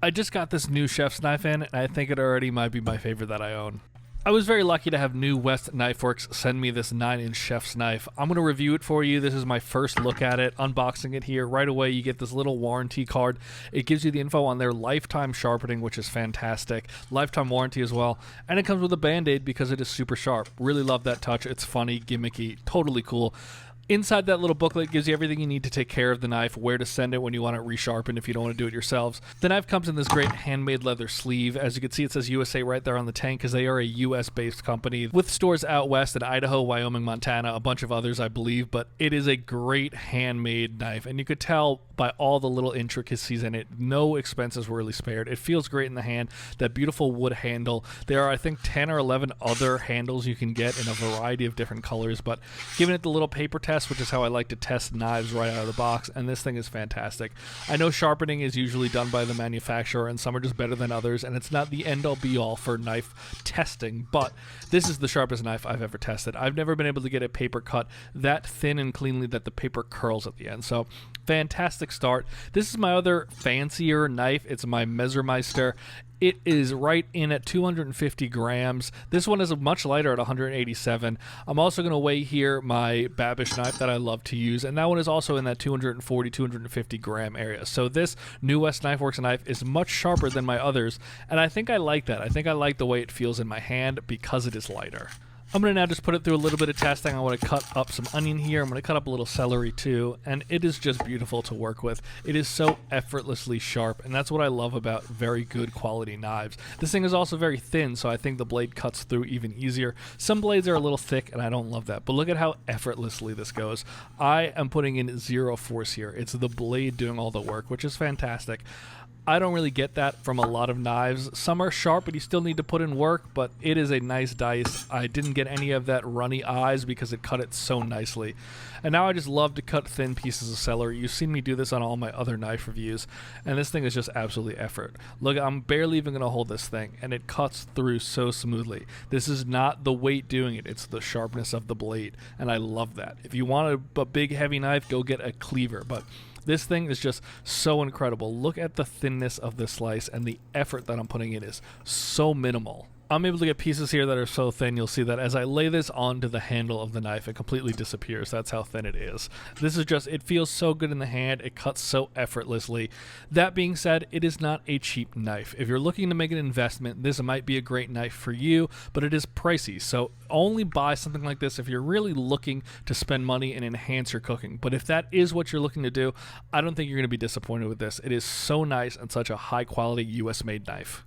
I just got this new chef's knife in, and I think it already might be my favorite that I own. I was very lucky to have new West Knifeworks send me this 9-inch chef's knife. I'm going to review it for you. This is my first look at it, unboxing it here. Right away, you get this little warranty card. It gives you the info on their lifetime sharpening, which is fantastic. Lifetime warranty as well. And it comes with a Band-Aid because it is super sharp. Really love that touch. It's funny, gimmicky, totally cool. Inside that little booklet gives you everything you need to take care of the knife, where to send it when you want it resharpened if you don't want to do it yourselves. The knife comes in this great handmade leather sleeve. As you can see, it says USA right there on the tank because they are a US-based company with stores out west in Idaho, Wyoming, Montana, a bunch of others, I believe. But it is a great handmade knife, and you could tell by all the little intricacies in it, no expenses were really spared. It feels great in the hand. That beautiful wood handle. There are, I think, 10 or 11 other handles you can get in a variety of different colors, but giving it the little paper test, which is how I like to test knives right out of the box, and this thing is fantastic. I know sharpening is usually done by the manufacturer, and some are just better than others, and it's not the end-all be-all for knife testing, but this is the sharpest knife I've ever tested. I've never been able to get a paper cut that thin and cleanly that the paper curls at the end, so fantastic start. This is my other fancier knife. It's my Messermeister. It is right in at 250 grams. This one is much lighter at 187. I'm also going to weigh here my Babish knife that I love to use, and that one is also in that 240, 250 gram area. So this new West Knifeworks knife is much sharper than my others, and I think I like that. I think I like the way it feels in my hand because it is lighter. I'm going to now just put it through a little bit of testing. I want to cut up some onion here. I'm going to cut up a little celery too, and it is just beautiful to work with. It is so effortlessly sharp, and that's what I love about very good quality knives. This thing is also very thin, so I think the blade cuts through even easier. Some blades are a little thick, and I don't love that, but look at how effortlessly this goes. I am putting in zero force here. It's the blade doing all the work, which is fantastic. I don't really get that from a lot of knives. Some are sharp, but you still need to put in work, but it is a nice dice. I didn't get any of that runny eyes because it cut it so nicely. And now I just love to cut thin pieces of celery. You've seen me do this on all my other knife reviews, and this thing is just absolutely effort. Look, I'm barely even going to hold this thing, and it cuts through so smoothly. This is not the weight doing it, it's the sharpness of the blade, and I love that. If you want a big, heavy knife, go get a cleaver, but this thing is just so incredible. Look at the thinness of this slice, and the effort that I'm putting in is so minimal. I'm able to get pieces here that are so thin, you'll see that as I lay this onto the handle of the knife, it completely disappears. That's how thin it is. This is just, it feels so good in the hand. It cuts so effortlessly. That being said, it is not a cheap knife. If you're looking to make an investment, this might be a great knife for you, but it is pricey. So only buy something like this if you're really looking to spend money and enhance your cooking. But if that is what you're looking to do, I don't think you're going to be disappointed with this. It is so nice and such a high quality US made knife.